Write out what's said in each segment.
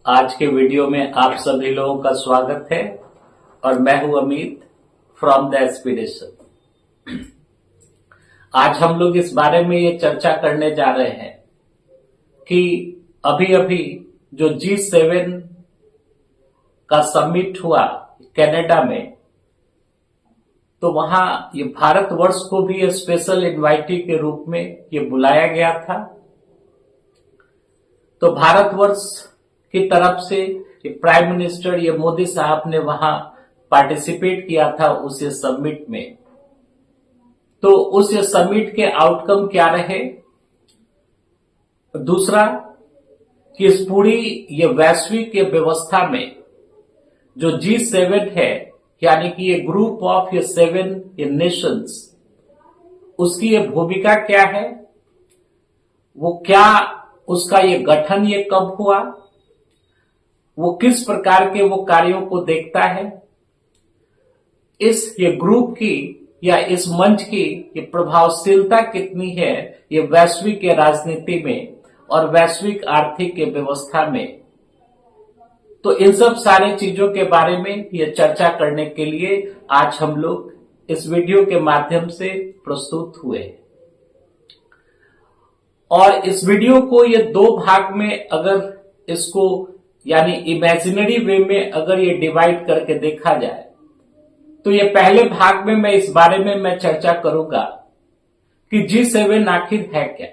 आज के वीडियो में आप सभी लोगों का स्वागत है और मैं हूं अमित फ्रॉम द एस्पिरेशन। आज हम लोग इस बारे में ये चर्चा करने जा रहे हैं कि अभी अभी जो G7 का समिट हुआ कनाडा में, तो वहां ये भारतवर्ष को भी स्पेशल इनवाइटी के रूप में ये बुलाया गया था। तो भारतवर्ष की तरफ से प्राइम मिनिस्टर ये मोदी साहब ने वहां पार्टिसिपेट किया था उस समिट में। तो उस समिट के आउटकम क्या रहे? दूसरा कि इस पूरी ये वैश्विक व्यवस्था में जो G7 है, यानी कि ये ग्रुप ऑफ ये 7 नेशंस, उसकी ये भूमिका क्या है, वो क्या उसका ये गठन ये कब हुआ, वो किस प्रकार के वो कार्यों को देखता है, इस ये ग्रुप की या इस मंच की ये प्रभावशीलता कितनी है ये वैश्विक राजनीति में और वैश्विक आर्थिक व्यवस्था में। तो इन सब सारे चीजों के बारे में ये चर्चा करने के लिए आज हम लोग इस वीडियो के माध्यम से प्रस्तुत हुए और इस वीडियो को ये 2 भाग में अगर इसको यानी इमेजिनरी वे में अगर ये डिवाइड करके देखा जाए, तो ये पहले भाग में मैं इस बारे में मैं चर्चा करूंगा कि G7 आखिर है क्या,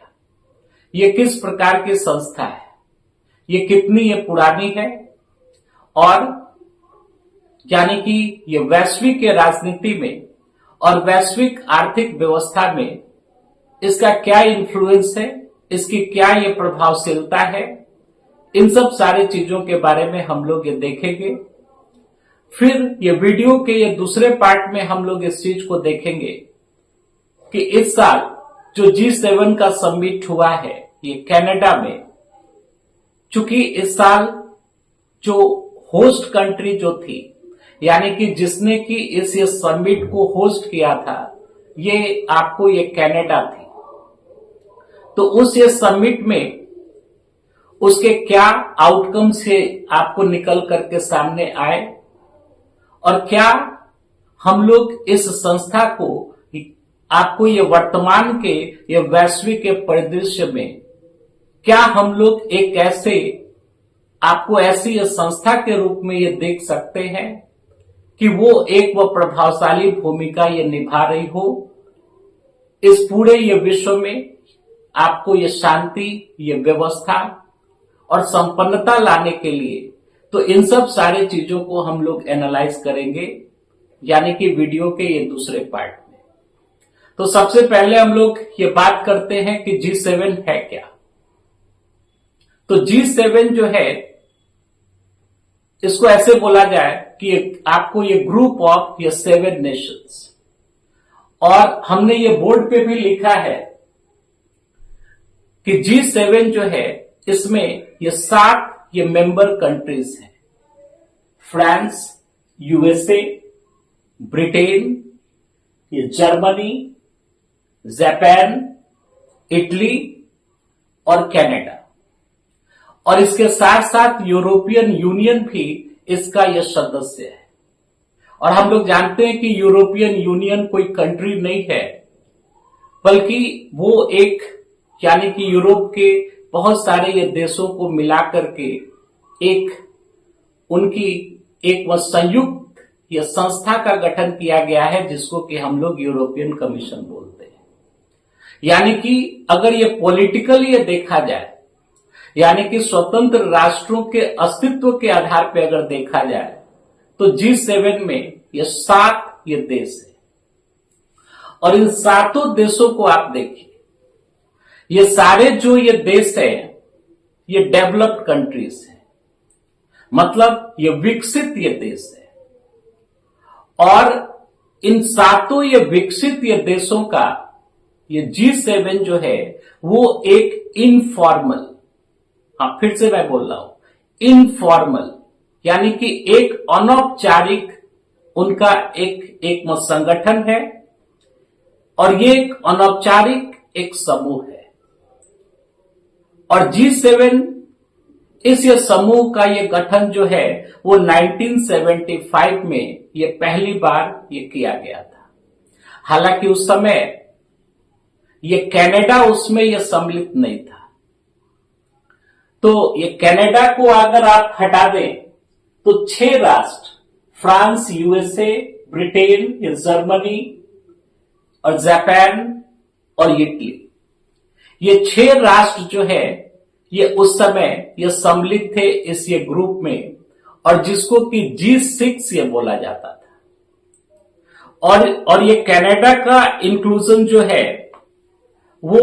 ये किस प्रकार की संस्था है, ये कितनी ये पुरानी है और यानी कि ये वैश्विक राजनीति में और वैश्विक आर्थिक व्यवस्था में इसका क्या इन्फ्लुएंस है, इसकी क्या ये प्रभावशीलता है। इन सब सारी चीजों के बारे में हम लोग ये देखेंगे। फिर ये वीडियो के ये दूसरे पार्ट में हम लोग इस चीज को देखेंगे कि इस साल जो G7 का समिट हुआ है ये कनाडा में, चूंकि इस साल जो होस्ट कंट्री जो थी, यानी कि जिसने कि इस ये समिट को होस्ट किया था, ये आपको ये कनाडा थी। तो उस ये समिट में उसके क्या आउटकम से आपको निकल करके सामने आए और क्या हम लोग इस संस्था को आपको ये वर्तमान के ये वैश्विक के परिदृश्य में क्या हम लोग एक ऐसे आपको ऐसी ये संस्था के रूप में ये देख सकते हैं कि वो एक वो प्रभावशाली भूमिका ये निभा रही हो इस पूरे ये विश्व में, आपको ये शांति, ये व्यवस्था और संपन्नता लाने के लिए। तो इन सब सारे चीजों को हम लोग एनालाइज करेंगे, यानी कि वीडियो के ये दूसरे पार्ट में। तो सबसे पहले हम लोग ये बात करते हैं कि G7 है क्या। तो G7 जो है, इसको ऐसे बोला जाए कि आपको ये ग्रुप ऑफ ये 7 नेशंस, और हमने ये बोर्ड पे भी लिखा है कि G7 जो है इसमें ये 7 ये मेंबर कंट्रीज हैं। फ्रांस, यूएसए, ब्रिटेन, ये जर्मनी, जापान, इटली और कनाडा, और इसके साथ साथ यूरोपियन यूनियन भी इसका यह सदस्य है। और हम लोग जानते हैं कि यूरोपियन यूनियन कोई कंट्री नहीं है, बल्कि वो एक यानी कि यूरोप के बहुत सारे ये देशों को मिलाकर के एक उनकी एक वह संयुक्त ये संस्था का गठन किया गया है, जिसको कि हम लोग यूरोपियन कमीशन बोलते हैं। यानी कि अगर ये पॉलिटिकल ये देखा जाए, यानी कि स्वतंत्र राष्ट्रों के अस्तित्व के आधार पर अगर देखा जाए, तो G7 में ये 7 ये देश है और इन 7 देशों को आप देखिए, ये सारे जो ये देश है ये डेवलप्ड कंट्रीज है, मतलब ये विकसित ये देश है। और इन 7 ये विकसित ये देशों का ये G7 जो है वो एक इनफॉर्मल, फिर से मैं बोल रहा हूं, इनफॉर्मल यानी कि एक अनौपचारिक उनका एक संगठन है और ये एक अनौपचारिक एक समूह है। और G7 इस ये समूह का ये गठन जो है वो 1975 में ये पहली बार ये किया गया था। हालांकि उस समय ये कनाडा उसमें ये सम्मिलित नहीं था। तो ये कनाडा को अगर आप हटा दें तो 6 राष्ट्र, फ्रांस, यूएसए, ब्रिटेन, जर्मनी और जापान और इटली, ये 6 राष्ट्र जो है ये उस समय ये सम्मिलित थे इस ये ग्रुप में, और जिसको कि G6 ये बोला जाता था। और ये कनाडा का इंक्लूजन जो है वो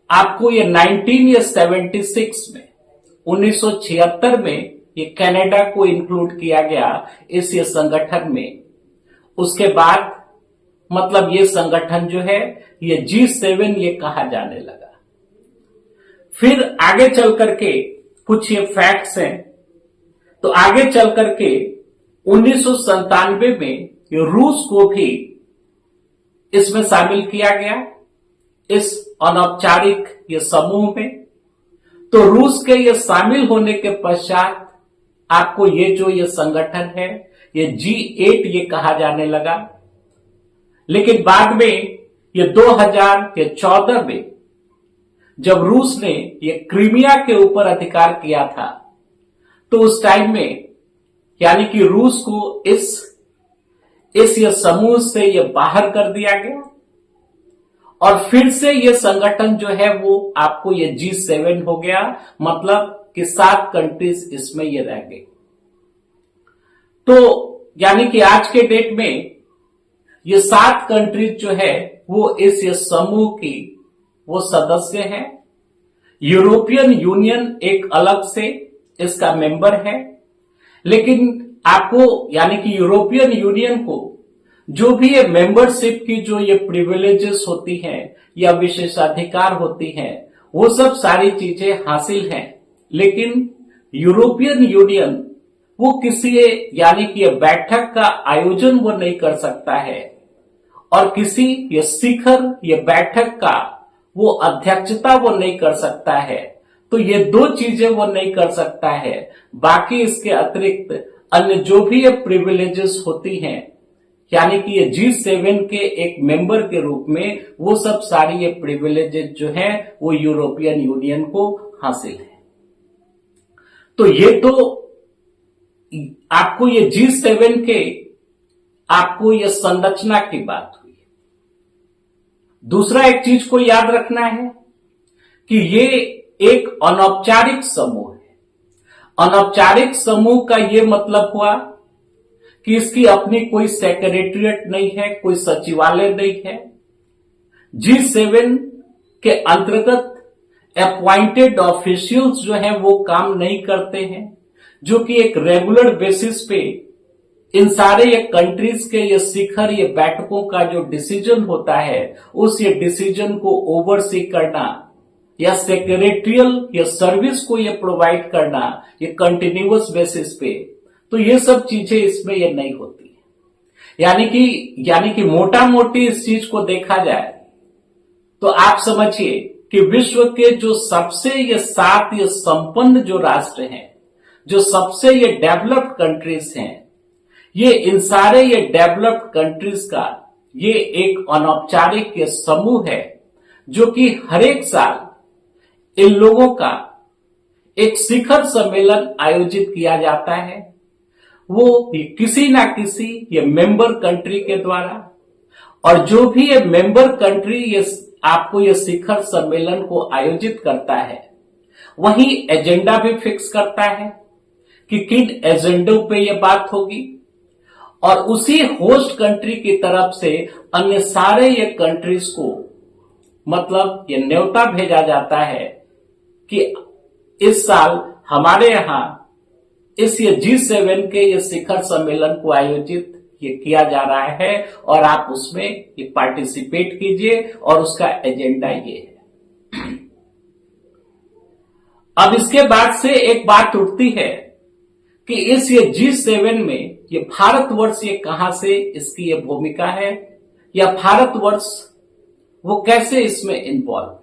आपको ये 1976 में 1976 में ये कनाडा को इंक्लूड किया गया इस ये संगठन में। उसके बाद मतलब ये संगठन जो है ये G7 ये कहा जाने लगा। फिर आगे चल करके कुछ ये फैक्ट्स हैं। तो आगे चल करके 1997 में ये रूस को भी इसमें शामिल किया गया, इस अनौपचारिक ये समूह में। तो रूस के ये शामिल होने के पश्चात आपको ये जो ये संगठन है ये G8 ये कहा जाने लगा। लेकिन बाद में ये 2014 में जब रूस ने ये क्रीमिया के ऊपर अधिकार किया था, तो उस टाइम में यानी कि रूस को इस ये समूह से ये बाहर कर दिया गया, और फिर से ये संगठन जो है वो आपको ये G7 हो गया। मतलब कि 7 कंट्रीज इसमें ये रह गई। तो यानी कि आज के डेट में ये 7 कंट्रीज जो है वो इस ये समूह की वो सदस्य है। यूरोपियन यूनियन एक अलग से इसका मेंबर है। लेकिन आपको यानी कि यूरोपियन यूनियन को जो भी ये मेंबरशिप की जो ये प्रिविलेजेस होती हैं या विशेषाधिकार होती हैं, वो सब सारी चीजें हासिल हैं। लेकिन यूरोपियन यूनियन वो किसी यानी कि बैठक का आयोजन वो नहीं कर सकता है, और किसी ये शिखर ये बैठक का वो अध्यक्षता वो नहीं कर सकता है। तो ये 2 चीजें वो नहीं कर सकता है। बाकी इसके अतिरिक्त अन्य जो भी ये प्रिविलेजेस होती हैं, यानी कि ये G7 के एक मेंबर के रूप में वो सब सारी ये प्रिविलेजेस जो है वो यूरोपियन यूनियन को हासिल है। तो ये तो आपको ये G7 के आपको ये संरचना की बात हुई। दूसरा एक चीज को याद रखना है कि ये एक अनौपचारिक समूह है। अनौपचारिक समूह का ये मतलब हुआ कि इसकी अपनी कोई सेक्रेटरिएट नहीं है, कोई सचिवालय नहीं है। G7 के अंतर्गत अपॉइंटेड ऑफिशियल्स जो है वो काम नहीं करते हैं, जो कि एक रेगुलर बेसिस पे इन सारे ये कंट्रीज के ये शिखर ये बैठकों का जो डिसीजन होता है उस ये डिसीजन को ओवरसी करना या सेक्रेटरियल या सर्विस को ये प्रोवाइड करना ये कंटिन्यूअस बेसिस पे, तो ये सब चीजें इसमें ये नहीं होती है। यानी कि मोटा मोटी इस चीज को देखा जाए तो आप समझिए कि विश्व के जो सबसे ये 7 ये संपन्न जो राष्ट्र हैं, जो सबसे ये डेवलप्ड कंट्रीज हैं, ये इन सारे ये डेवलप्ड कंट्रीज का ये एक अनौपचारिक ये समूह है, जो कि हर एक साल इन लोगों का एक शिखर सम्मेलन आयोजित किया जाता है। वो किसी ना किसी ये मेंबर कंट्री के द्वारा, और जो भी ये मेंबर कंट्री ये आपको ये शिखर सम्मेलन को आयोजित करता है, वही एजेंडा भी फिक्स करता है कि किन एजेंडों पे ये बात होगी, और उसी होस्ट कंट्री की तरफ से अन्य सारे ये कंट्रीज को मतलब ये न्योता भेजा जाता है कि इस साल हमारे यहां इस ये G7 के ये शिखर सम्मेलन को आयोजित ये किया जा रहा है, और आप उसमें ये पार्टिसिपेट कीजिए, और उसका एजेंडा ये है। अब इसके बाद से एक बात उठती है कि इस ये G7 में ये भारतवर्ष ये कहां से इसकी ये भूमिका है, या भारतवर्ष वो कैसे इसमें इन्वॉल्व है।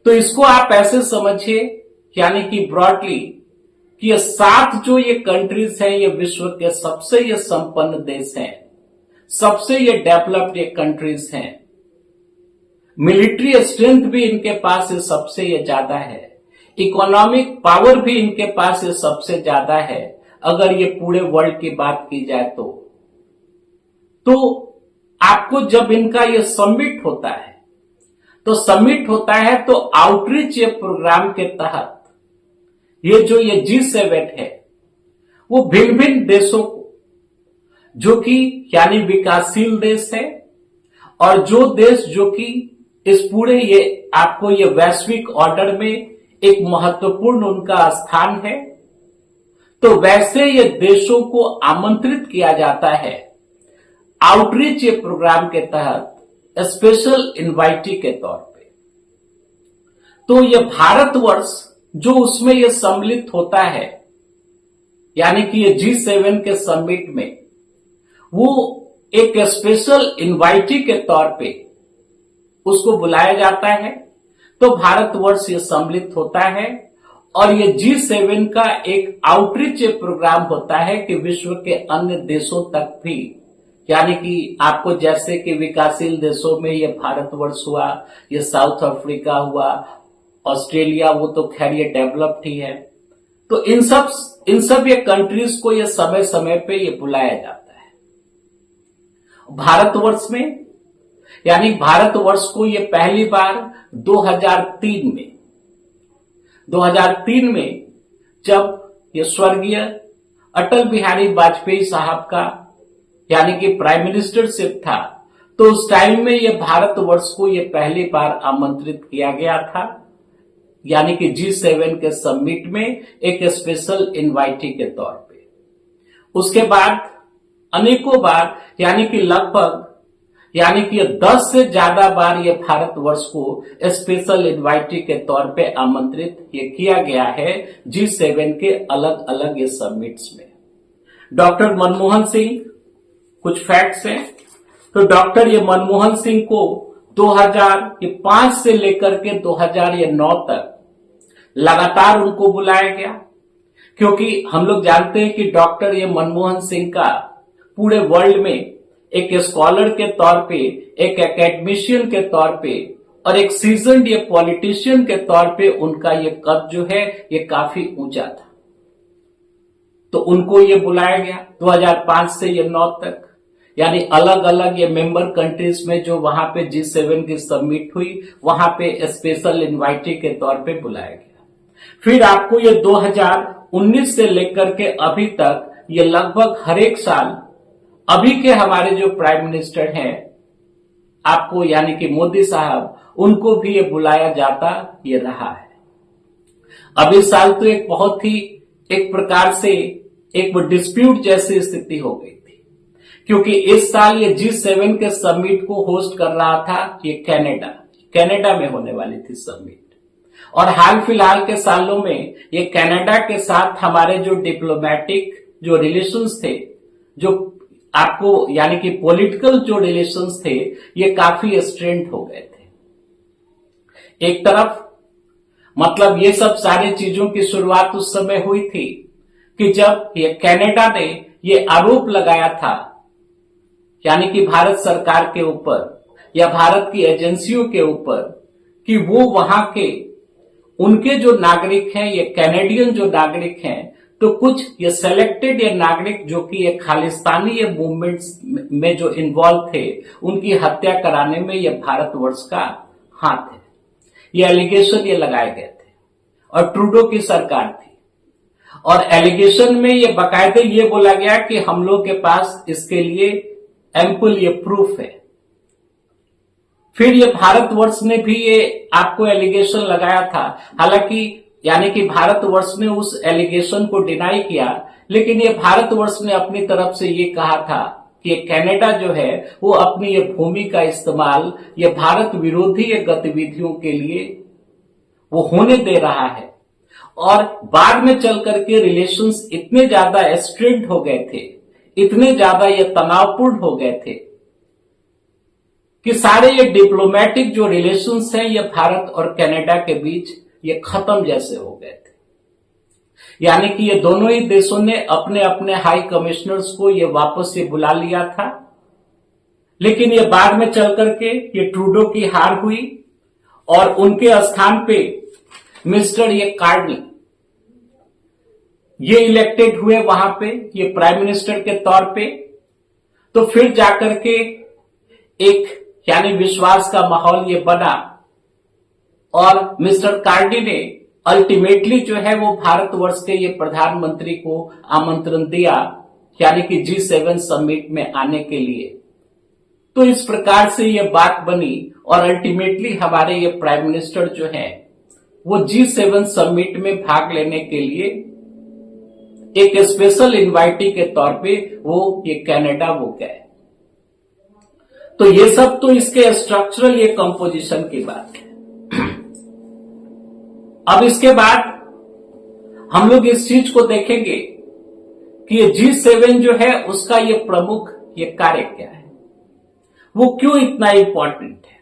तो इसको आप ऐसे समझिए यानी कि ब्रॉडली कि ये 7 जो ये कंट्रीज हैं, ये विश्व के सबसे ये संपन्न देश हैं, सबसे ये डेवलप्ड ये कंट्रीज हैं। मिलिट्री स्ट्रेंथ भी इनके पास ये सबसे ये ज्यादा है, इकोनॉमिक पावर भी इनके पास ये सबसे ज्यादा है अगर ये पूरे वर्ल्ड की बात की जाए तो आपको जब इनका ये समिट होता है तो आउटरीच ये प्रोग्राम के तहत ये जो ये G7 है वो भिन्न भिन्न देशों को, जो कि यानी विकासशील देश है और जो देश जो कि इस पूरे ये आपको ये वैश्विक ऑर्डर में एक महत्वपूर्ण उनका स्थान है, तो वैसे ये देशों को आमंत्रित किया जाता है आउटरीच ये प्रोग्राम के तहत स्पेशल इनवाइटी के तौर पे। तो ये भारतवर्ष जो उसमें ये सम्मिलित होता है, यानी कि ये G7 के समिट में वो एक स्पेशल इनवाइटी के तौर पे उसको बुलाया जाता है, तो भारतवर्ष ये सम्मिलित होता है और ये G7 का एक आउटरीच प्रोग्राम होता है कि विश्व के अन्य देशों तक भी, यानी कि आपको जैसे कि विकासशील देशों में ये भारतवर्ष हुआ, ये साउथ अफ्रीका हुआ, ऑस्ट्रेलिया, वो तो खैर ये डेवलप्ड ही है, तो इन सब ये कंट्रीज को ये समय समय पे ये बुलाया जाता है। भारतवर्ष में, यानी भारतवर्ष को ये पहली बार 2003 में जब ये स्वर्गीय अटल बिहारी वाजपेयी साहब का यानी कि प्राइम मिनिस्टरशिप था, तो उस टाइम में ये भारतवर्ष को ये पहली बार आमंत्रित किया गया था, यानी कि G7 के समिट में एक स्पेशल इनवाइटी के तौर पे। उसके बाद अनेकों बार, यानी कि लगभग 10 से ज्यादा बार ये भारतवर्ष को स्पेशल इनवाइटी के तौर पे आमंत्रित ये किया गया है G7 के अलग अलग ये समिट्स में। डॉक्टर मनमोहन सिंह, कुछ फैक्ट्स हैं, तो डॉक्टर ये मनमोहन सिंह को 2005 से लेकर के 2009 तक लगातार उनको बुलाया गया, क्योंकि हम लोग जानते हैं कि डॉक्टर ये मनमोहन सिंह का पूरे वर्ल्ड में एक स्कॉलर के तौर पे, एक एकेडमिशियन के तौर पे और एक सीजन्ड ये पॉलिटिशियन के तौर पे उनका ये कद जो है ये काफी ऊंचा था, तो उनको ये बुलाया गया 2005 से ये 9 तक, यानी अलग अलग ये मेंबर कंट्रीज में जो वहां पे G7 की समिट हुई वहां पे स्पेशल इनवाइटी के तौर पे बुलाया गया। फिर आपको ये 2019 से लेकर के अभी तक ये लगभग हर एक साल अभी के हमारे जो प्राइम मिनिस्टर हैं आपको, यानी कि मोदी साहब, उनको भी ये बुलाया जाता ये रहा है। अब इस साल तो एक बहुत ही एक प्रकार से एक डिस्प्यूट जैसी स्थिति हो गई थी, क्योंकि इस साल ये G7 के समिट को होस्ट कर रहा था ये कनाडा में होने वाली थी समिट, और हाल फिलहाल के सालों में ये कनाडा के साथ हमारे जो डिप्लोमेटिक जो रिलेशंस थे, जो आपको यानी कि पॉलिटिकल जो रिलेशंस थे, ये काफी स्ट्रेंथ हो गए थे। एक तरफ मतलब ये सब सारी चीजों की शुरुआत उस समय हुई थी कि जब ये कनाडा ने ये आरोप लगाया था, यानी कि भारत सरकार के ऊपर या भारत की एजेंसियों के ऊपर, कि वो वहां के उनके जो नागरिक हैं, ये कैनेडियन जो नागरिक हैं, तो कुछ ये सेलेक्टेड ये नागरिक जो कि ये खालिस्तानी ये मूवमेंट्स में जो इन्वॉल्व थे, उनकी हत्या कराने में ये भारतवर्ष का हाथ है। ये एलिगेशन ये लगाए गए थे और ट्रूडो की सरकार थी, और एलिगेशन में ये बाकायदे ये बोला गया कि हम लोग के पास इसके लिए एम्पल ये प्रूफ है। फिर ये भारतवर्ष ने भी ये आपको एलिगेशन लगाया था, हालांकि यानी कि भारतवर्ष ने उस एलिगेशन को डिनाई किया, लेकिन ये भारतवर्ष ने अपनी तरफ से ये कहा था कि ये कनाडा जो है वो अपनी ये भूमि का इस्तेमाल ये भारत विरोधी ये गतिविधियों के लिए वो होने दे रहा है, और बाद में चल करके रिलेशंस इतने ज्यादा स्ट्रेंथ हो गए थे, इतने ज्यादा ये तनावपूर्ण हो गए थे कि सारे ये डिप्लोमेटिक जो रिलेशंस हैं ये भारत और कनाडा के बीच ये खत्म जैसे हो गए थे। यानी कि ये दोनों ही देशों ने अपने अपने हाई कमिश्नर्स को ये वापस से बुला लिया था, लेकिन ये बाद में चल करके ये ट्रूडो की हार हुई और उनके स्थान पे मिस्टर ये कार्नी ये इलेक्टेड हुए वहां पे ये प्राइम मिनिस्टर के तौर पे। तो फिर जाकर के एक यानी विश्वास का माहौल ये बना और मिस्टर कार्नी ने अल्टीमेटली जो है वो भारतवर्ष के ये प्रधानमंत्री को आमंत्रण दिया, यानी कि G7 समिट में आने के लिए। तो इस प्रकार से ये बात बनी और अल्टीमेटली हमारे ये प्राइम मिनिस्टर जो है वो G7 समिट में भाग लेने के लिए एक स्पेशल इनवाइटी के तौर पे वो ये कनाडा वो गए। तो ये सब तो इसके स्ट्रक्चरल ये कंपोजिशन की बात है। अब इसके बाद हम लोग इस चीज को देखेंगे कि ये G7 जो है उसका ये प्रमुख ये कार्य क्या है, वो क्यों इतना इंपॉर्टेंट है।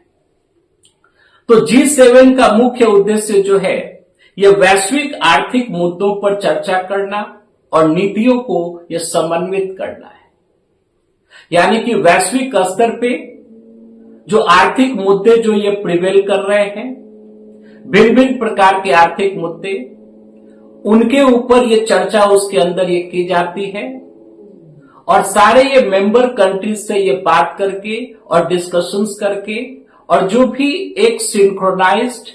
तो G7 का मुख्य उद्देश्य जो है ये वैश्विक आर्थिक मुद्दों पर चर्चा करना और नीतियों को ये समन्वित करना है। यानी कि वैश्विक स्तर पे जो आर्थिक मुद्दे जो ये प्रिवेल कर रहे हैं, भिन्न भिन्न प्रकार के आर्थिक मुद्दे, उनके ऊपर ये चर्चा उसके अंदर ये की जाती है और सारे ये मेंबर कंट्रीज से ये बात करके और डिस्कशंस करके और जो भी एक सिंक्रोनाइज्ड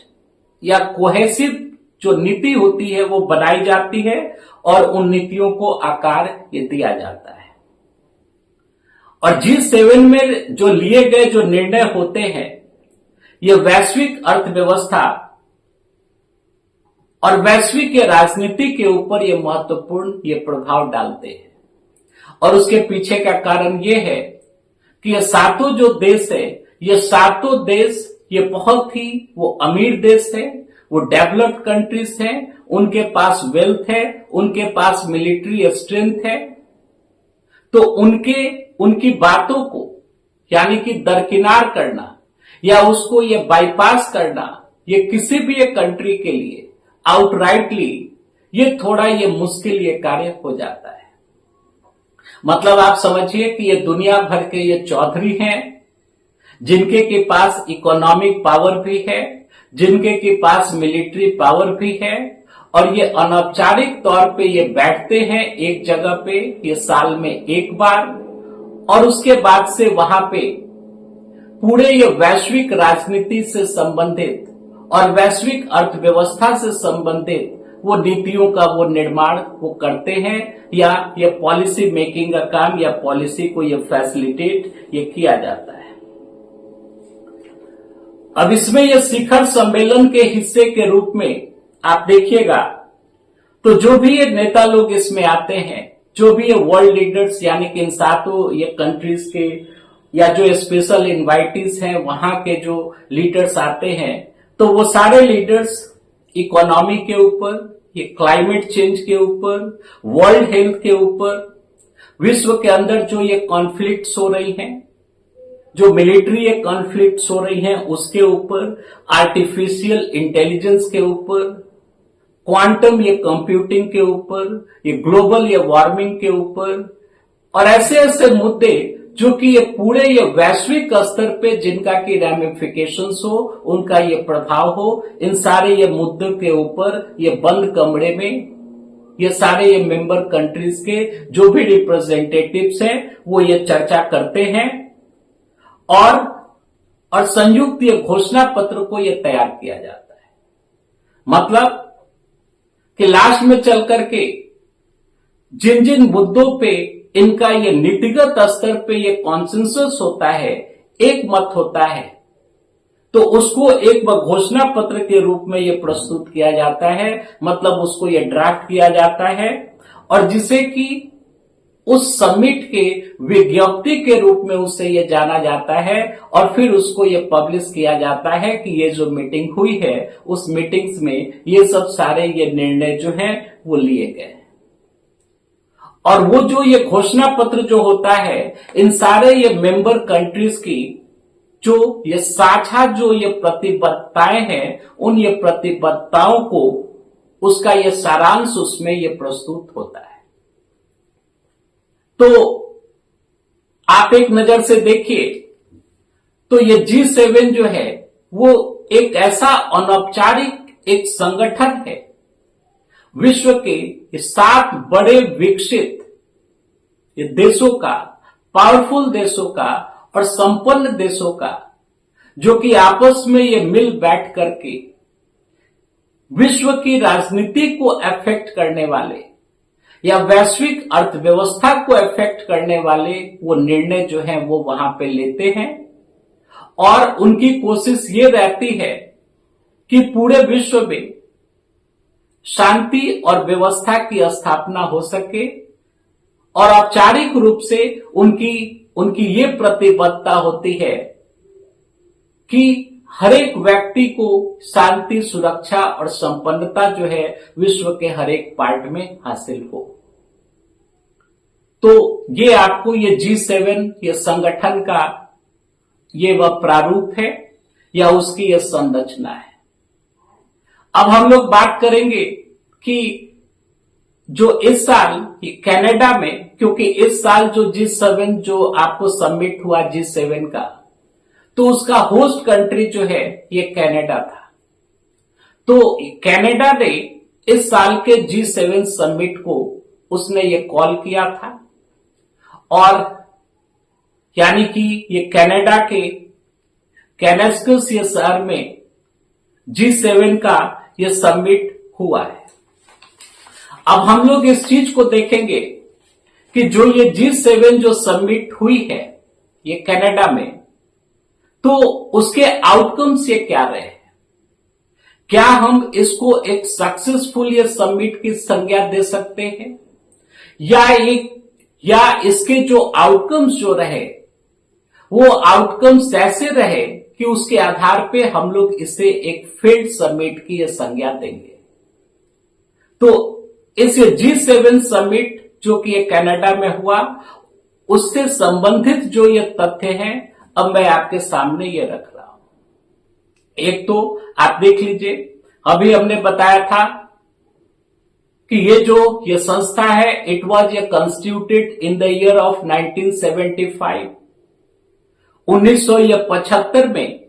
या कोहेसिव जो नीति होती है वो बनाई जाती है और उन नीतियों को आकार ये दिया जाता है। और G7 में जो लिए गए जो निर्णय होते हैं ये वैश्विक अर्थव्यवस्था और वैश्विक ये राजनीति के ऊपर ये महत्वपूर्ण ये प्रभाव डालते हैं। और उसके पीछे का कारण ये है कि ये सातों जो देश है, ये सातों देश ये बहुत ही वो अमीर देश है, वो डेवलप्ड कंट्रीज हैं, उनके पास वेल्थ है, उनके पास मिलिट्री स्ट्रेंथ है। तो उनकी बातों को यानी कि दरकिनार करना या उसको ये बाईपास करना ये किसी भी एक कंट्री के लिए आउटराइटली ये थोड़ा ये मुश्किल ये कार्य हो जाता है। मतलब आप समझिए कि ये दुनिया भर के ये चौधरी हैं जिनके के पास इकोनॉमिक पावर भी है, जिनके के पास मिलिट्री पावर भी है और ये अनौपचारिक तौर पे ये बैठते हैं एक जगह पे ये साल में एक बार और उसके बाद से वहां पे पूरे ये वैश्विक राजनीति से संबंधित और वैश्विक अर्थव्यवस्था से संबंधित वो नीतियों का वो निर्माण वो करते हैं या ये पॉलिसी मेकिंग का काम या पॉलिसी को ये फैसिलिटेट ये किया जाता है। अब इसमें ये शिखर सम्मेलन के हिस्से के रूप में आप देखिएगा तो जो भी ये नेता लोग इसमें आते हैं, जो भी ये वर्ल्ड लीडर्स यानी कि इन सातों ये कंट्रीज के या जो स्पेशल इनवाइटीज हैं वहां के जो लीडर्स आते हैं, तो वो सारे लीडर्स इकोनॉमी के ऊपर, ये क्लाइमेट चेंज के ऊपर, वर्ल्ड हेल्थ के ऊपर, विश्व के अंदर जो ये कॉन्फ्लिक्ट्स हो रही हैं, जो मिलिट्री ये कॉन्फ्लिक्ट्स हो रही हैं उसके ऊपर, आर्टिफिशियल इंटेलिजेंस के ऊपर, क्वांटम ये कंप्यूटिंग के ऊपर, ये ग्लोबल ये वार्मिंग के ऊपर और ऐसे ऐसे मुद्दे जो कि ये पूरे ये वैश्विक स्तर पे जिनका की रैमिफिकेशंस हो, उनका ये प्रभाव हो, इन सारे ये मुद्दों के ऊपर ये बंद कमरे में ये सारे ये मेंबर कंट्रीज के जो भी रिप्रेजेंटेटिव्स हैं वो ये चर्चा करते हैं और संयुक्त ये घोषणा पत्र को ये तैयार किया जाता है। मतलब कि लास्ट में चल करके जिन जिन मुद्दों पे इनका ये नीतिगत स्तर पे ये कॉन्सेंसस होता है, एक मत होता है, तो उसको एक घोषणा पत्र के रूप में ये प्रस्तुत किया जाता है। मतलब उसको ये ड्राफ्ट किया जाता है और जिसे कि उस समिट के विज्ञप्ति के रूप में उसे ये जाना जाता है और फिर उसको ये पब्लिश किया जाता है कि ये जो मीटिंग हुई है उस मीटिंग्स में ये सब सारे ये निर्णय जो हैं वो लिए गए। और वो जो ये घोषणा पत्र जो होता है इन सारे ये मेंबर कंट्रीज की जो ये साझा जो ये प्रतिबद्धताएं हैं, उन ये प्रतिबद्धताओं को उसका यह सारांश उसमें यह प्रस्तुत होता है। तो आप एक नजर से देखिए तो ये G7 जो है वो एक ऐसा अनौपचारिक एक संगठन है विश्व के 7 बड़े विकसित ये देशों का, पावरफुल देशों का और संपन्न देशों का, जो कि आपस में ये मिल बैठ करके विश्व की राजनीति को अफेक्ट करने वाले या वैश्विक अर्थव्यवस्था को अफेक्ट करने वाले वो निर्णय जो है वो वहां पे लेते हैं। और उनकी कोशिश ये रहती है कि पूरे विश्व में शांति और व्यवस्था की स्थापना हो सके। और औपचारिक रूप से उनकी ये प्रतिबद्धता होती है कि हर एक व्यक्ति को शांति, सुरक्षा और संपन्नता जो है विश्व के हर एक पार्ट में हासिल हो। तो ये आपको ये G7 ये संगठन का ये वह प्रारूप है या उसकी यह संरचना है। अब हम लोग बात करेंगे कि जो इस साल कनाडा में, क्योंकि इस साल जो G7 जो आपको सबमिट हुआ G7 का, तो उसका होस्ट कंट्री जो है ये कनाडा था। तो कनाडा ने इस साल के G7 समिट को उसने ये कॉल किया था और यानी कि ये कनाडा के कैनेस्कस ये शहर में G7 का ये समिट हुआ है। अब हम लोग इस चीज को देखेंगे कि जो ये G7 जो समिट हुई है ये कनाडा में, तो उसके आउटकम्स ये क्या रहे हैं? क्या हम इसको एक सक्सेसफुल ये समिट की संज्ञा दे सकते हैं या इसके जो आउटकम्स जो रहे वो आउटकम्स ऐसे रहे कि उसके आधार पे हम लोग इसे एक फेल्ड समिट की ये संज्ञा देंगे। तो इस G7 समिट जो कि ये कनाडा में हुआ, उससे संबंधित जो ये तथ्य हैं अब मैं आपके सामने ये रख रहा हूं। एक तो आप देख लीजिए, अभी हमने बताया था कि ये संस्था है, it was a constituted in the year of 1975। 1975 में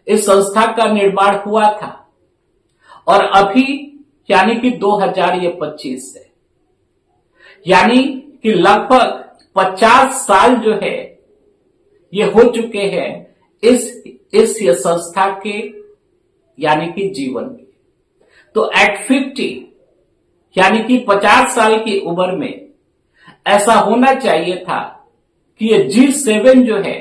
इस संस्था का निर्माण हुआ था और अभी यानी कि 2025 से, यानी कि लगभग 50 साल जो है ये हो चुके हैं इस संस्था के यानी कि जीवन के। तो एट 50 यानी कि 50 साल की उम्र में ऐसा होना चाहिए था कि ये G7 जो है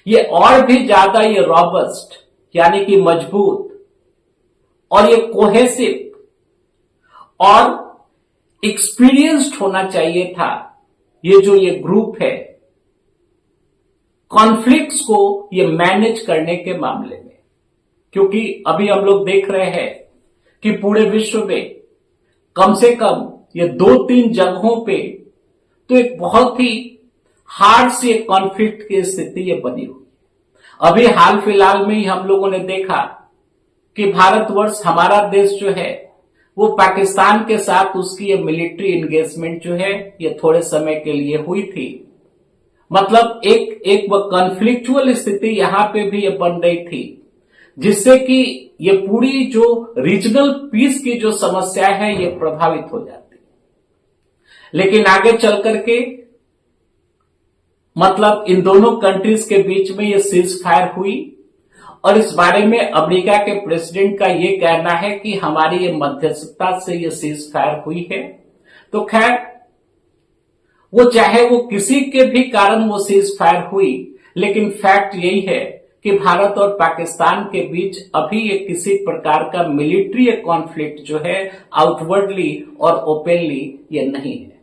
ये और भी ज्यादा ये रॉबस्ट यानी कि मजबूत और ये कोहेसिव और एक्सपीरियंस्ड होना चाहिए था। ये जो ये ग्रुप है कॉन्फ्लिक्ट्स को ये मैनेज करने के मामले में, क्योंकि अभी हम लोग देख रहे हैं कि पूरे विश्व में कम से कम ये 2-3 जगहों पे तो एक बहुत ही हार्ड सी कॉन्फ्लिक्ट की स्थिति ये बनी हुई। अभी हाल फिलहाल में ही हम लोगों ने देखा कि भारतवर्ष, हमारा देश जो है वो पाकिस्तान के साथ उसकी ये मिलिट्री एंगेजमेंट जो है ये थोड़े समय के लिए हुई थी। मतलब एक वो कॉन्फ्लिक्चुअल स्थिति यहां पे भी ये बन रही थी, जिससे कि ये पूरी जो रीजनल पीस की जो समस्या है ये प्रभावित हो जाती। लेकिन आगे चल करके मतलब इन दोनों कंट्रीज के बीच में ये सीज फायर हुई और इस बारे में अमेरिका के प्रेसिडेंट का ये कहना है कि हमारी ये मध्यस्थता से ये सीज फायर हुई है। तो खैर वो चाहे वो किसी के भी कारण वो सीज फायर हुई, लेकिन फैक्ट यही है कि भारत और पाकिस्तान के बीच अभी ये किसी प्रकार का मिलिट्री कॉन्फ्लिक्ट जो है आउटवर्डली और ओपनली ये नहीं है।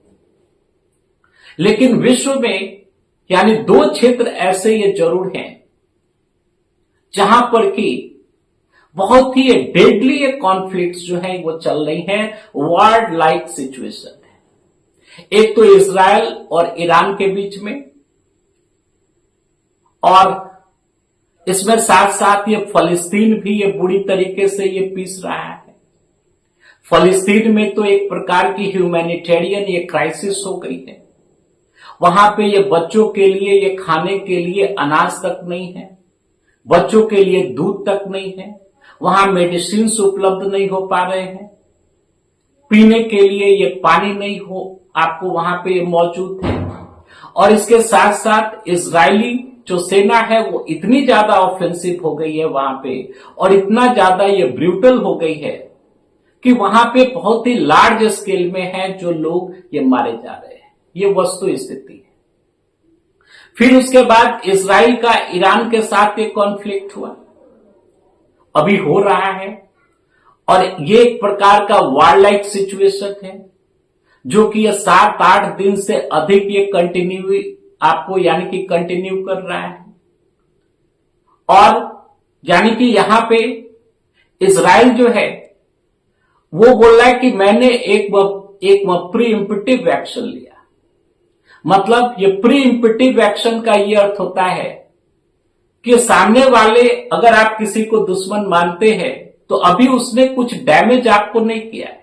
लेकिन विश्व में यानी 2 क्षेत्र ऐसे ये जरूर हैं जहां पर कि बहुत ही डेडली कॉन्फ्लिक्ट्स जो है वो चल रही हैं, वॉर लाइक सिचुएशन है। एक तो इजराइल और ईरान के बीच में, और इसमें साथ साथ ये फलस्तीन भी ये बुरी तरीके से ये पीस रहा है। फलस्तीन में तो एक प्रकार की ह्यूमैनिटेरियन ये क्राइसिस हो गई है। वहां पे ये बच्चों के लिए ये खाने के लिए अनाज तक नहीं है, बच्चों के लिए दूध तक नहीं है, वहां मेडिसिन उपलब्ध नहीं हो पा रहे हैं, पीने के लिए ये पानी नहीं हो आपको वहां पे ये मौजूद है। और इसके साथ साथ इजरायली जो सेना है वो इतनी ज्यादा ऑफेंसिव हो गई है वहां पे, और इतना ज्यादा ये ब्रूटल हो गई है कि वहां पे बहुत ही लार्ज स्केल में है जो लोग ये मारे जा रहे हैं। ये वस्तु स्थिति है। फिर उसके बाद इजराइल का ईरान के साथ एक कॉन्फ्लिक्ट हुआ, अभी हो रहा है, और ये एक प्रकार का वार लाइक सिचुएशन है जो कि ये 7-8 दिन से अधिक ये कंटिन्यू आपको यानी कि कंटिन्यू कर रहा है। और यानी कि यहां पे इजराइल जो है वो बोल रहा है कि मैंने एक प्री इम्पिटिव एक्शन लिया। मतलब ये प्री इम्पिटिव एक्शन का ये अर्थ होता है कि सामने वाले अगर आप किसी को दुश्मन मानते हैं तो अभी उसने कुछ डैमेज आपको नहीं किया है,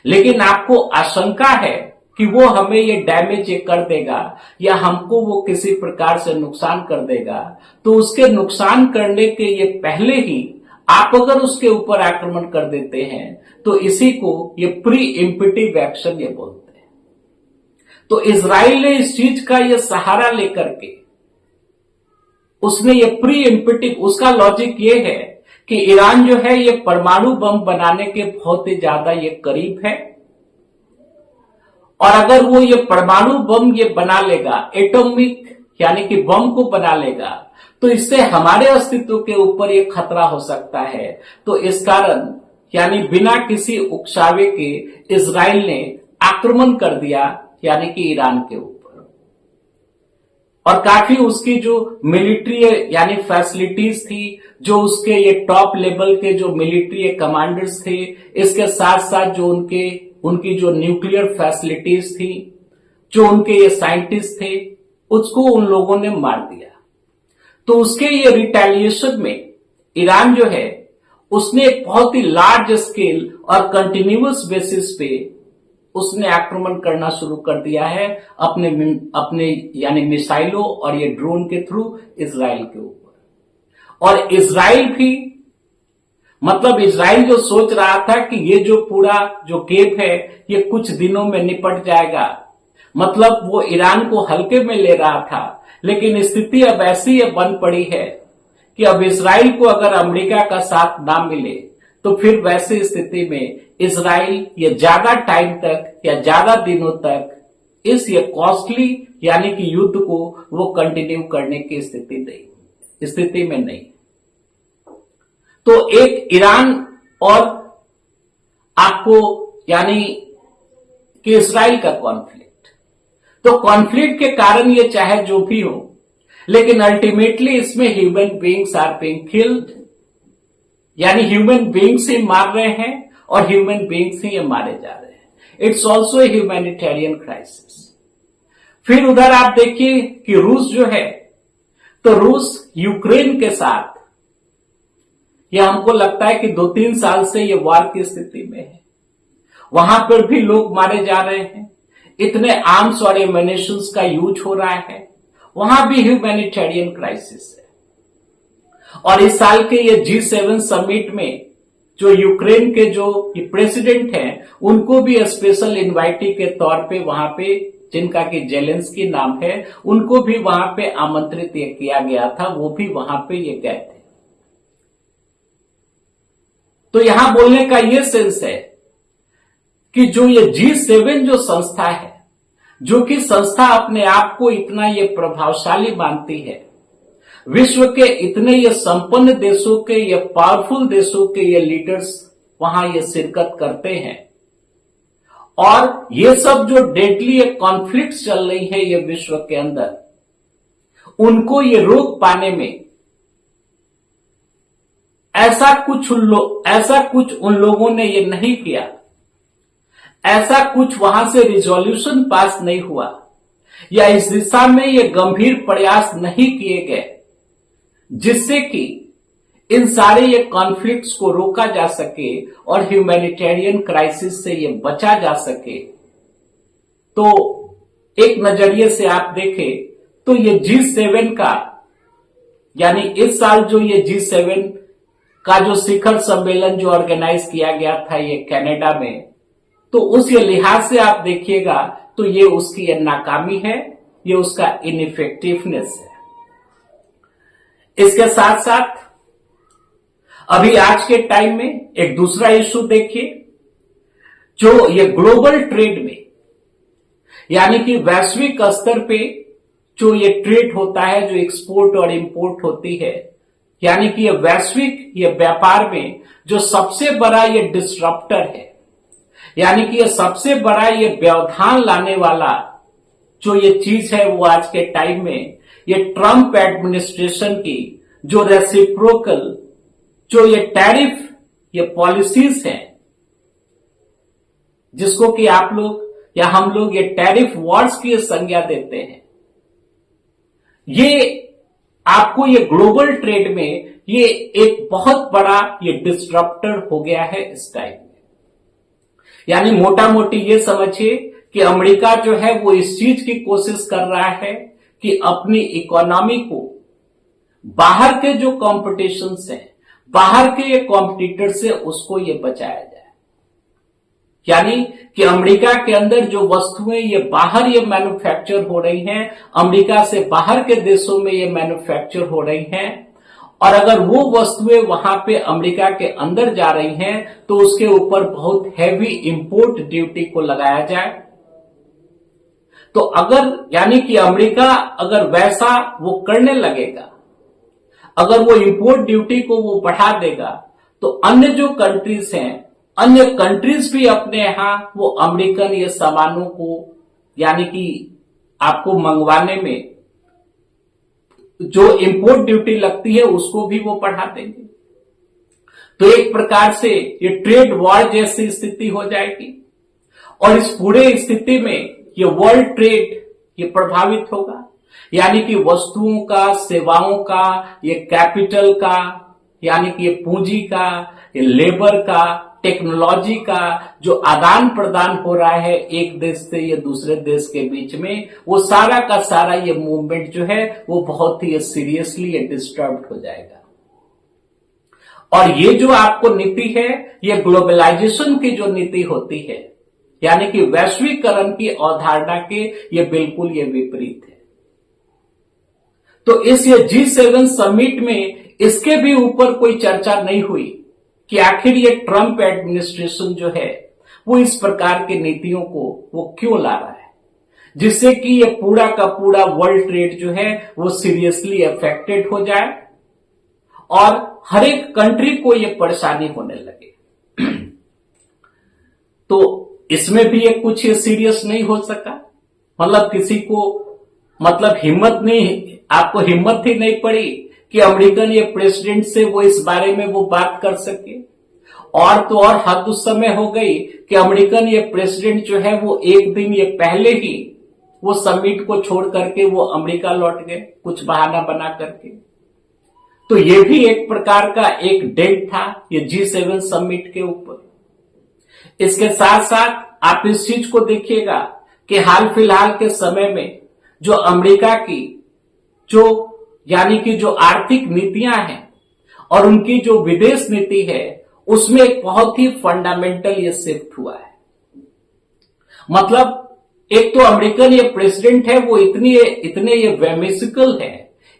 लेकिन आपको आशंका है कि वो हमें ये डैमेज ये कर देगा या हमको वो किसी प्रकार से नुकसान कर देगा, तो उसके नुकसान करने के ये पहले ही आप अगर उसके ऊपर आक्रमण कर देते हैं तो इसी को ये प्री इम्पिटिव एक्शन ये बोलते हैं। तो इजराइल ने इस चीज का ये सहारा लेकर के उसने ये प्री इम्पिटिव, उसका लॉजिक ये है कि ईरान जो है ये परमाणु बम बनाने के बहुत ही ज्यादा ये करीब है, और अगर वो ये परमाणु बम ये बना लेगा, एटॉमिक यानी कि बम को बना लेगा, तो इससे हमारे अस्तित्व के ऊपर ये खतरा हो सकता है। तो इस कारण यानी बिना किसी उकसावे के इजराइल ने आक्रमण कर दिया यानी कि ईरान के ऊपर, और काफी उसकी जो मिलिट्री यानी फैसिलिटीज थी, जो उसके ये टॉप लेवल के जो मिलिट्री कमांडर्स थे, इसके साथ साथ जो उनकी जो न्यूक्लियर फैसिलिटीज थी, जो उनके ये साइंटिस्ट थे, उसको उन लोगों ने मार दिया। तो उसके ये रिटेलिएशन में ईरान जो है उसने एक बहुत ही लार्ज स्केल और कंटिन्यूअस बेसिस पे उसने आक्रमण करना शुरू कर दिया है अपने यानी मिसाइलों और ये ड्रोन के थ्रू इजराइल के ऊपर। और इजराइल भी मतलब इजराइल जो सोच रहा था कि ये जो पूरा जो गेम है ये कुछ दिनों में निपट जाएगा, मतलब वो ईरान को हल्के में ले रहा था, लेकिन स्थिति अब ऐसी बन पड़ी है कि अब इजराइल को अगर अमेरिका का साथ ना मिले तो फिर वैसी स्थिति में इजराइल ये ज्यादा टाइम तक या ज्यादा दिनों तक इस ये कॉस्टली यानी कि युद्ध को वो कंटिन्यू करने की स्थिति में नहीं। तो एक ईरान और आपको यानी कि इजराइल का कॉन्फ्लिक्ट, तो कॉन्फ्लिक्ट के कारण ये चाहे जो भी हो, लेकिन अल्टीमेटली इसमें human beings are being killed, यानी ह्यूमन बीइंग्स ही मार रहे हैं और ह्यूमन बीइंग्स ही ये मारे जा रहे हैं। It's also a humanitarian crisis. फिर उधर आप देखिए कि रूस जो है, तो रूस यूक्रेन के साथ यह हमको लगता है कि 2-3 साल से ये वार की स्थिति में है। वहां पर भी लोग मारे जा रहे हैं, इतने आर्म्स और एम्युनिशंस का यूज हो रहा है, वहां भी ह्यूमैनिटेरियन क्राइसिस है। और इस साल के ये G7 समिट में जो यूक्रेन के जो प्रेसिडेंट हैं उनको भी स्पेशल इनवाइटी के तौर पे वहां पे, जिनका कि जेलेंस्की नाम है, उनको भी वहां पे आमंत्रित किया गया था, वो भी वहां पे ये गए थे। तो यहां बोलने का ये सेंस है कि जो ये G7 जो संस्था है, जो कि संस्था अपने आप को इतना ये प्रभावशाली मानती है, विश्व के इतने ये संपन्न देशों के ये पावरफुल देशों के ये लीडर्स वहां ये शिरकत करते हैं, और ये सब जो डेडली ये कॉन्फ्लिक्ट चल रही है ये विश्व के अंदर, उनको ये रोक पाने में ऐसा कुछ उन लोगों ने ये नहीं किया, ऐसा कुछ वहां से रिजोल्यूशन पास नहीं हुआ, या इस दिशा में ये गंभीर प्रयास नहीं किए गए जिससे कि इन सारे ये कॉन्फ्लिक्ट्स को रोका जा सके और ह्यूमैनिटेरियन क्राइसिस से ये बचा जा सके, तो एक नजरिए से आप देखें तो ये G7 का, यानी इस साल जो ये G7 का जो शिखर सम्मेलन जो ऑर्गेनाइज किया गया था ये कनाडा में, तो उस ये लिहाज से आप देखिएगा तो ये उसकी ये नाकामी है, ये उसका इनइफेक्टिवनेस है। इसके साथ साथ अभी आज के टाइम में एक दूसरा इश्यू देखिए, जो ये ग्लोबल ट्रेड में, यानी कि वैश्विक स्तर पे जो ये ट्रेड होता है, जो एक्सपोर्ट और इंपोर्ट होती है, यानी कि ये वैश्विक ये व्यापार में जो सबसे बड़ा ये डिस्ट्रप्टर है, यानी कि ये सबसे बड़ा ये व्यवधान लाने वाला जो ये चीज है, वो आज के टाइम में ये ट्रंप एडमिनिस्ट्रेशन की जो रेसिप्रोकल जो ये टैरिफ ये पॉलिसीज हैं, जिसको कि आप लोग या हम लोग ये टैरिफ वॉर्स की संज्ञा देते हैं, ये आपको ये ग्लोबल ट्रेड में ये एक बहुत बड़ा ये डिस्ट्रप्टर हो गया है इस टाइम में। यानी मोटा मोटी ये समझिए कि अमेरिका जो है वो इस चीज की कोशिश कर रहा है कि अपनी इकोनॉमी को बाहर के जो कॉम्पिटिशन्स हैं, बाहर के ये कॉम्पिटिटर से उसको ये बचाया जाए। यानी कि अमेरिका के अंदर जो वस्तुएं ये बाहर ये मैन्युफैक्चर हो रही हैं, अमेरिका से बाहर के देशों में ये मैन्युफैक्चर हो रही हैं, और अगर वो वस्तुएं वहां पे अमेरिका के अंदर जा रही हैं तो उसके ऊपर बहुत हैवी इंपोर्ट ड्यूटी को लगाया जाए। तो अगर यानी कि अमेरिका अगर वैसा वो करने लगेगा, अगर वो इंपोर्ट ड्यूटी को वो बढ़ा देगा, तो अन्य जो कंट्रीज हैं, अन्य कंट्रीज भी अपने यहां वो अमेरिकन ये सामानों को यानी कि आपको मंगवाने में जो इंपोर्ट ड्यूटी लगती है उसको भी वो बढ़ा देंगे। तो एक प्रकार से ये ट्रेड वॉर जैसी स्थिति हो जाएगी, और इस पूरे स्थिति में ये वर्ल्ड ट्रेड ये प्रभावित होगा। यानी कि वस्तुओं का, सेवाओं का, ये कैपिटल का, यानी कि ये पूंजी का, ये लेबर का, टेक्नोलॉजी का जो आदान प्रदान हो रहा है एक देश से ये दूसरे देश के बीच में, वो सारा का सारा ये मूवमेंट जो है वो बहुत ही सीरियसली ये डिस्टर्ब हो जाएगा। और ये जो आपको नीति है, ये ग्लोबलाइजेशन की जो नीति होती है, यानी कि वैश्वीकरण की अवधारणा के ये बिल्कुल ये विपरीत है। तो इस ये G7 समिट में इसके भी ऊपर कोई चर्चा नहीं हुई कि आखिर ये ट्रंप एडमिनिस्ट्रेशन जो है वो इस प्रकार की नीतियों को वो क्यों ला रहा है, जिससे कि ये पूरा का पूरा वर्ल्ड ट्रेड जो है वो सीरियसली अफेक्टेड हो जाए और हर एक कंट्री को ये परेशानी होने लगे। तो इसमें भी ये कुछ सीरियस नहीं हो सका, मतलब किसी को मतलब हिम्मत नहीं, आपको हिम्मत ही नहीं पड़ी कि अमेरिकन ये प्रेसिडेंट से वो इस बारे में वो बात कर सके। और तो और हद उस समय हो गई कि अमेरिकन ये प्रेसिडेंट जो है वो एक दिन ये पहले ही वो समिट को छोड़ करके वो अमेरिका लौट गए, कुछ बहाना बना करके। तो ये भी एक प्रकार का एक डेट था ये G7 समिट के ऊपर। इसके साथ साथ आप इस चीज को देखिएगा कि हाल फिलहाल के समय में जो अमेरिका की जो यानी कि जो आर्थिक नीतियां हैं और उनकी जो विदेश नीति है, उसमें एक बहुत ही फंडामेंटल ये शिफ्ट हुआ है। मतलब एक तो अमेरिकन ये प्रेसिडेंट है वो इतने ये वेमिसिकल है,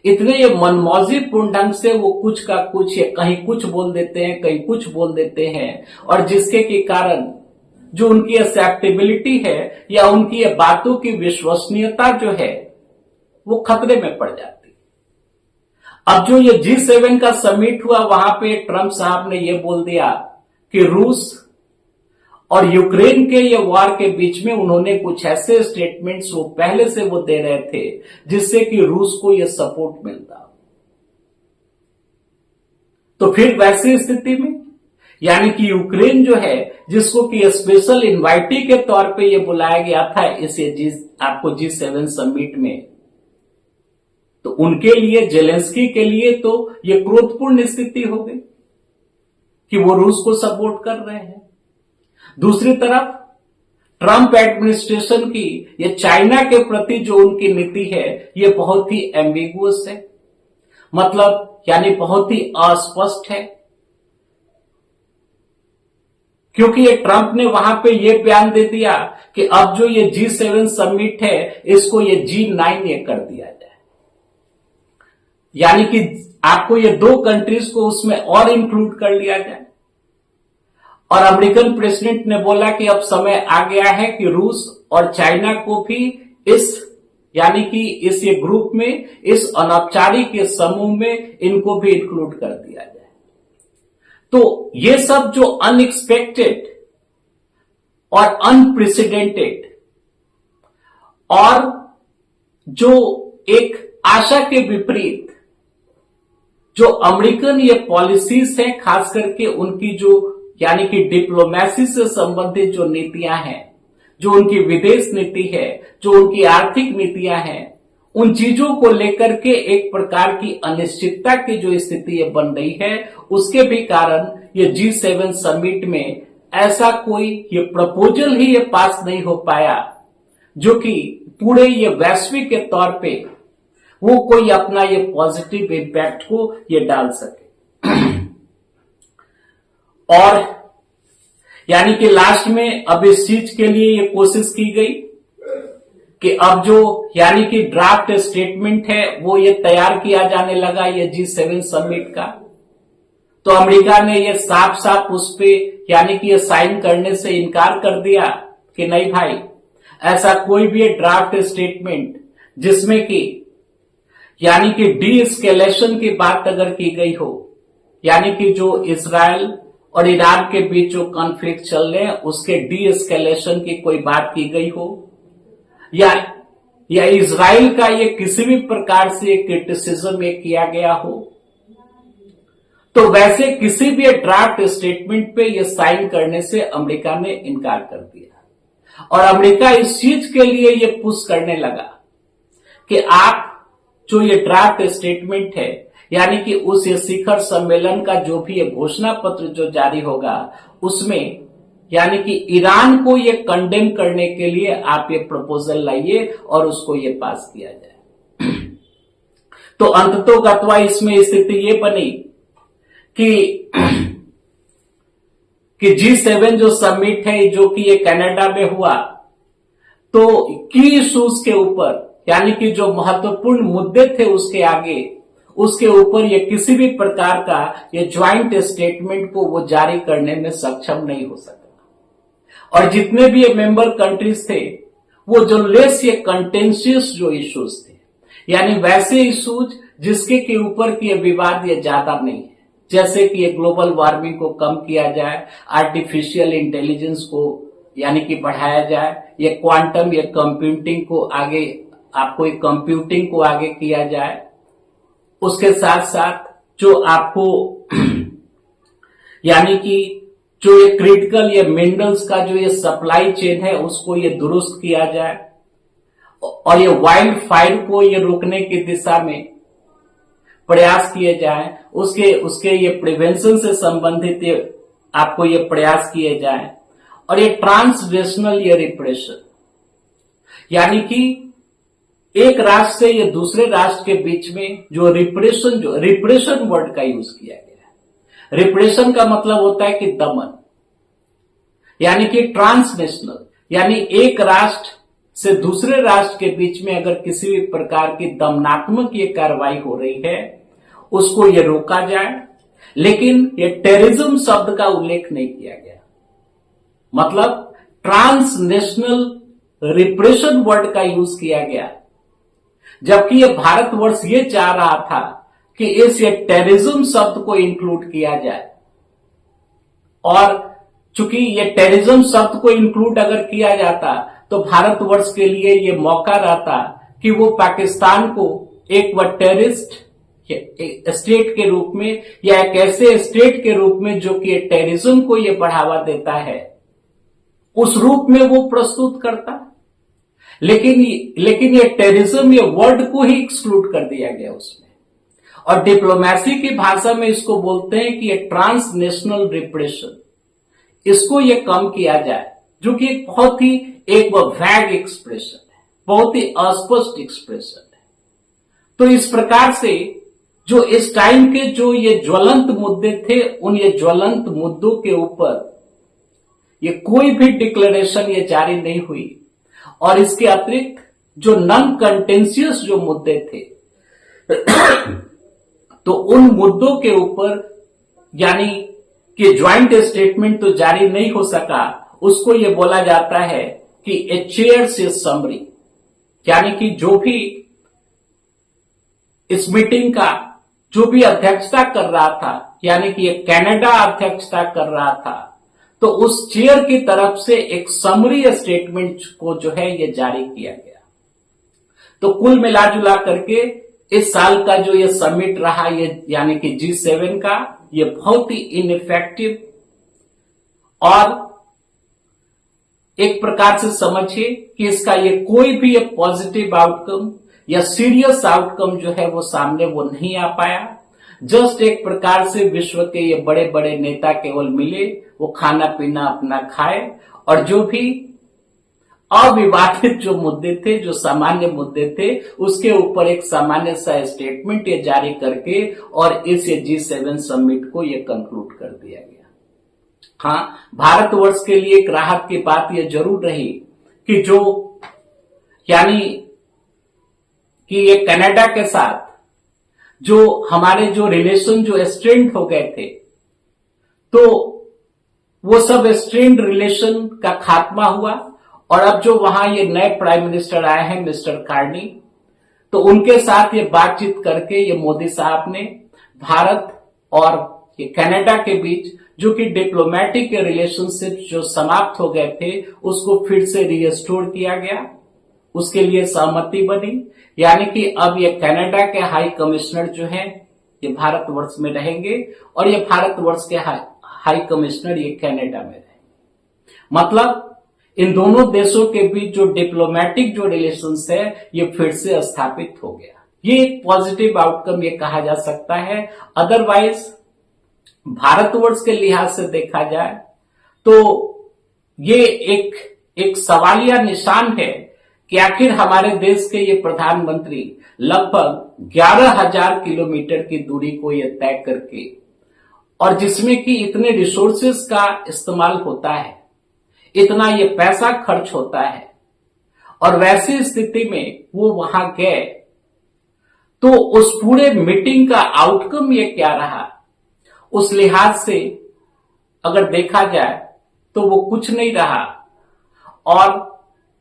इतने ये मनमौजी पूर्ण ढंग से वो कुछ का कुछ, ये कहीं कुछ बोल देते हैं, कहीं कुछ बोल देते हैं, और जिसके के कारण जो उनकी एक्सेप्टेबिलिटी है या उनकी ये बातों की विश्वसनीयता जो है वो खतरे में पड़ जाती। अब जो ये G7 का समिट हुआ, वहां पे ट्रंप साहब ने ये बोल दिया कि रूस और यूक्रेन के ये वॉर के बीच में उन्होंने कुछ ऐसे स्टेटमेंट्स वो पहले से वो दे रहे थे जिससे कि रूस को ये सपोर्ट मिलता। तो फिर वैसी स्थिति में यानी कि यूक्रेन जो है, जिसको कि स्पेशल इनवाइटी के तौर पे ये बुलाया गया था इस आपको G7 समिट में, तो उनके लिए, जेलेंस्की के लिए तो ये क्रोधपूर्ण स्थिति हो गई कि वो रूस को सपोर्ट कर रहे हैं। दूसरी तरफ ट्रंप एडमिनिस्ट्रेशन की ये चाइना के प्रति जो उनकी नीति है ये बहुत ही एम्बिगुअस है, मतलब यानी बहुत ही अस्पष्ट है, क्योंकि ये ट्रंप ने वहां पे ये बयान दे दिया कि अब जो ये G7 समिट है इसको ये G9 ये कर दिया जाए, यानी कि आपको ये 2 कंट्रीज को उसमें और इंक्लूड कर लिया जाए। और अमेरिकन प्रेसिडेंट ने बोला कि अब समय आ गया है कि रूस और चाइना को भी इस, यानी कि इस ये ग्रुप में, इस अनौपचारिक समूह में इनको भी इंक्लूड कर दिया जाए। तो ये सब जो अनएक्सपेक्टेड और अनप्रेसिडेंटेड और जो एक आशा के विपरीत जो अमेरिकन ये पॉलिसीज है, खास करके उनकी जो यानी कि डिप्लोमेसी से संबंधित जो नीतियां हैं, जो उनकी विदेश नीति है, जो उनकी आर्थिक नीतियां हैं, उन चीजों को लेकर के एक प्रकार की अनिश्चितता की जो स्थिति बन रही है, उसके भी कारण ये G7 समिट में ऐसा कोई ये प्रपोजल ही ये पास नहीं हो पाया जो कि पूरे ये वैश्विक के तौर पे वो कोई अपना ये पॉजिटिव इंपैक्ट को ये डाल सके। और यानी कि लास्ट में अब इस चीज के लिए ये कोशिश की गई कि अब जो यानी कि ड्राफ्ट स्टेटमेंट है वो ये तैयार किया जाने लगा ये G7 समिट का। तो अमेरिका ने ये साफ साफ उस पे यानी कि ये साइन करने से इनकार कर दिया कि नहीं भाई, ऐसा कोई भी ड्राफ्ट स्टेटमेंट जिसमें कि यानी कि डी एस्केलेशन की बात अगर की गई हो, यानी कि जो इजराइल और ईरान के बीच जो कॉन्फ्लिक्ट चल रहे हैं उसके डी एस्केलेशन की कोई बात की गई हो, या इजराइल का ये किसी भी प्रकार से क्रिटिसिज्म ये किया गया हो, तो वैसे किसी भी ड्राफ्ट स्टेटमेंट पे ये साइन करने से अमेरिका ने इनकार कर दिया। और अमेरिका इस चीज के लिए ये पुश करने लगा कि आप जो ये ड्राफ्ट स्टेटमेंट है, यानी कि उस ये शिखर सम्मेलन का जो भी ये घोषणा पत्र जो जारी होगा उसमें यानी कि ईरान को ये कंडेम करने के लिए आप ये प्रपोजल लाइए और उसको ये पास किया जाए। तो अंततोगत्वा इसमें स्थिति ये बनी कि G7 जो समिट है जो कि ये कनाडा में हुआ, तो की इश्यूज के ऊपर यानी कि जो महत्वपूर्ण मुद्दे थे उसके ऊपर ये किसी भी प्रकार का ये ज्वाइंट स्टेटमेंट को वो जारी करने में सक्षम नहीं हो सका। और जितने भी ये मेंबर कंट्रीज थे वो जो लेस ये कंटेंशियस जो इश्यूज थे, यानी वैसे इश्यूज जिसके के ऊपर की ये विवाद ये ज्यादा नहीं है, जैसे कि ये ग्लोबल वार्मिंग को कम किया जाए, आर्टिफिशियल इंटेलिजेंस को यानी कि बढ़ाया जाए, ये क्वांटम ये कंप्यूटिंग को आगे आपको एक कंप्यूटिंग को आगे किया जाए, उसके साथ साथ जो आपको यानी कि जो ये क्रिटिकल ये मिनरल्स का जो ये सप्लाई चेन है उसको ये दुरुस्त किया जाए, और ये वाइल्ड फायर को ये रोकने की दिशा में प्रयास किए जाएं, उसके ये प्रिवेंशन से संबंधित ये आपको ये प्रयास किए जाएं, और ये ट्रांसनेशनल ये रिप्रेशन यानी कि एक राष्ट्र से ये दूसरे राष्ट्र के बीच में जो रिप्रेशन वर्ड का यूज किया गया है। रिप्रेशन का मतलब होता है कि दमन, यानी कि ट्रांसनेशनल यानी एक राष्ट्र से दूसरे राष्ट्र के बीच में अगर किसी भी प्रकार की दमनात्मक ये कार्रवाई हो रही है उसको ये रोका जाए, लेकिन ये टेररिज्म शब्द का उल्लेख नहीं किया गया, मतलब ट्रांसनेशनल रिप्रेशन वर्ड का यूज किया गया, जबकि ये भारतवर्ष ये चाह रहा था कि इस ये टेररिज्म शब्द को इंक्लूड किया जाए। और चूंकि ये टेररिज्म शब्द को इंक्लूड अगर किया जाता तो भारतवर्ष के लिए ये मौका रहता कि वो पाकिस्तान को एक टेररिस्ट स्टेट के रूप में या एक ऐसे स्टेट के रूप में जो कि टेररिज्म को ये बढ़ावा देता है उस रूप में वो प्रस्तुत करता। लेकिन ये टेररिज्म, ये वर्ड को ही एक्सक्लूड कर दिया गया उसमें। और डिप्लोमेसी की भाषा में इसको बोलते हैं कि ये ट्रांसनेशनल रिप्रेशन, इसको ये कम किया जाए, जो कि एक बहुत ही एक वैग एक्सप्रेशन है, बहुत ही अस्पष्ट एक्सप्रेशन है। तो इस प्रकार से जो इस टाइम के जो ये ज्वलंत मुद्दे थे, उन ये ज्वलंत मुद्दों के ऊपर ये कोई भी डिक्लेरेशन ये जारी नहीं हुई। और इसके अतिरिक्त जो नॉन कंटेंशियस जो मुद्दे थे तो उन मुद्दों के ऊपर यानी कि ज्वाइंट स्टेटमेंट तो जारी नहीं हो सका। उसको ये बोला जाता है कि ए चेयर से समरी, यानी कि जो भी इस मीटिंग का जो भी अध्यक्षता कर रहा था, यानी कि ये कनाडा अध्यक्षता कर रहा था, तो उस चेयर की तरफ से एक समरी स्टेटमेंट को जो है ये जारी किया गया। तो कुल मिलाजुला करके इस साल का जो ये समिट रहा, ये यानी कि G7 का, ये बहुत ही इनइफेक्टिव और एक प्रकार से समझिए कि इसका ये कोई भी एक पॉजिटिव आउटकम या सीरियस आउटकम जो है वो सामने वो नहीं आ पाया। जस्ट एक प्रकार से विश्व के ये बड़े बड़े नेता केवल मिले, वो खाना पीना अपना खाए और जो भी अविवादित जो मुद्दे थे, जो सामान्य मुद्दे थे, उसके ऊपर एक सामान्य सा स्टेटमेंट ये जारी करके और इस G7 समिट को ये कंक्लूड कर दिया गया। हाँ, भारतवर्ष के लिए एक राहत की बात यह जरूर रही कि जो यानी कि ये कनाडा के साथ जो हमारे जो रिलेशन जो स्ट्रेंड हो गए थे, तो वो सब स्ट्रेंड रिलेशन का खात्मा हुआ। और अब जो वहां ये नए प्राइम मिनिस्टर आए हैं मिस्टर कार्नी, तो उनके साथ ये बातचीत करके ये मोदी साहब ने भारत और ये कनाडा के बीच जो कि डिप्लोमेटिक रिलेशनशिप जो समाप्त हो गए थे, उसको फिर से रिस्टोर किया गया। उसके लिए सहमति बनी, यानी कि अब ये कनाडा के हाई कमिश्नर जो हैं ये भारतवर्ष में रहेंगे और ये भारतवर्ष के हाई कमिश्नर ये कनाडा में रहेंगे। मतलब इन दोनों देशों के बीच जो डिप्लोमेटिक जो रिलेशंस है ये फिर से स्थापित हो गया। ये एक पॉजिटिव आउटकम ये कहा जा सकता है। अदरवाइज भारतवर्ष के लिहाज से देखा जाए तो ये एक सवालिया निशान है कि आखिर हमारे देश के ये प्रधानमंत्री लगभग 11,000 किलोमीटर की दूरी को ये तय करके, और जिसमें कि इतने रिसोर्सेस का इस्तेमाल होता है, इतना ये पैसा खर्च होता है, और वैसी स्थिति में वो वहां गए, तो उस पूरे मीटिंग का आउटकम ये क्या रहा, उस लिहाज से अगर देखा जाए तो वो कुछ नहीं रहा। और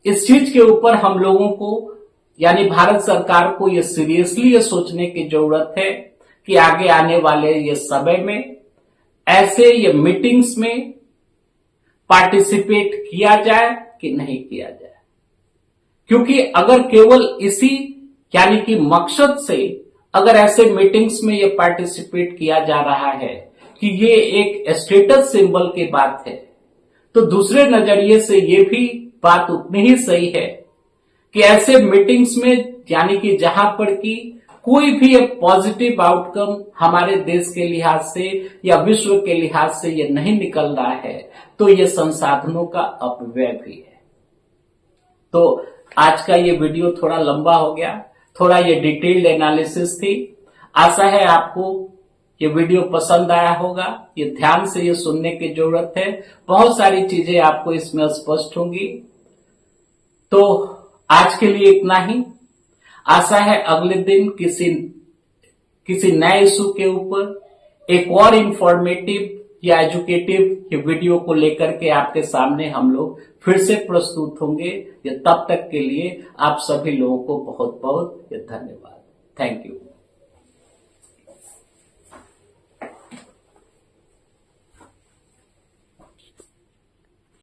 इस चीज के ऊपर हम लोगों को यानी भारत सरकार को ये सीरियसली ये सोचने की जरूरत है कि आगे आने वाले ये समय में ऐसे ये मीटिंग्स में पार्टिसिपेट किया जाए कि नहीं किया जाए। क्योंकि अगर केवल इसी यानी कि मकसद से अगर ऐसे मीटिंग्स में ये पार्टिसिपेट किया जा रहा है कि ये एक स्टेटस सिंबल की बात है, तो दूसरे नजरिए से ये भी बात उतनी ही सही है कि ऐसे मीटिंग्स में यानी कि जहां पर कि कोई भी एक पॉजिटिव आउटकम हमारे देश के लिहाज से या विश्व के लिहाज से ये नहीं निकल रहा है, तो ये संसाधनों का अपव्यय भी है। तो आज का ये वीडियो थोड़ा लंबा हो गया, थोड़ा ये डिटेल्ड एनालिसिस थी। आशा है आपको ये वीडियो पसंद आया होगा। ये ध्यान से ये सुनने की जरूरत है, बहुत सारी चीजें आपको इसमें स्पष्ट होंगी। तो आज के लिए इतना ही। आशा है अगले दिन किसी नए इशू के ऊपर एक और इंफॉर्मेटिव या एजुकेटिव ये वीडियो को लेकर के आपके सामने हम लोग फिर से प्रस्तुत होंगे। तब तक के लिए आप सभी लोगों को बहुत बहुत धन्यवाद। Thank you.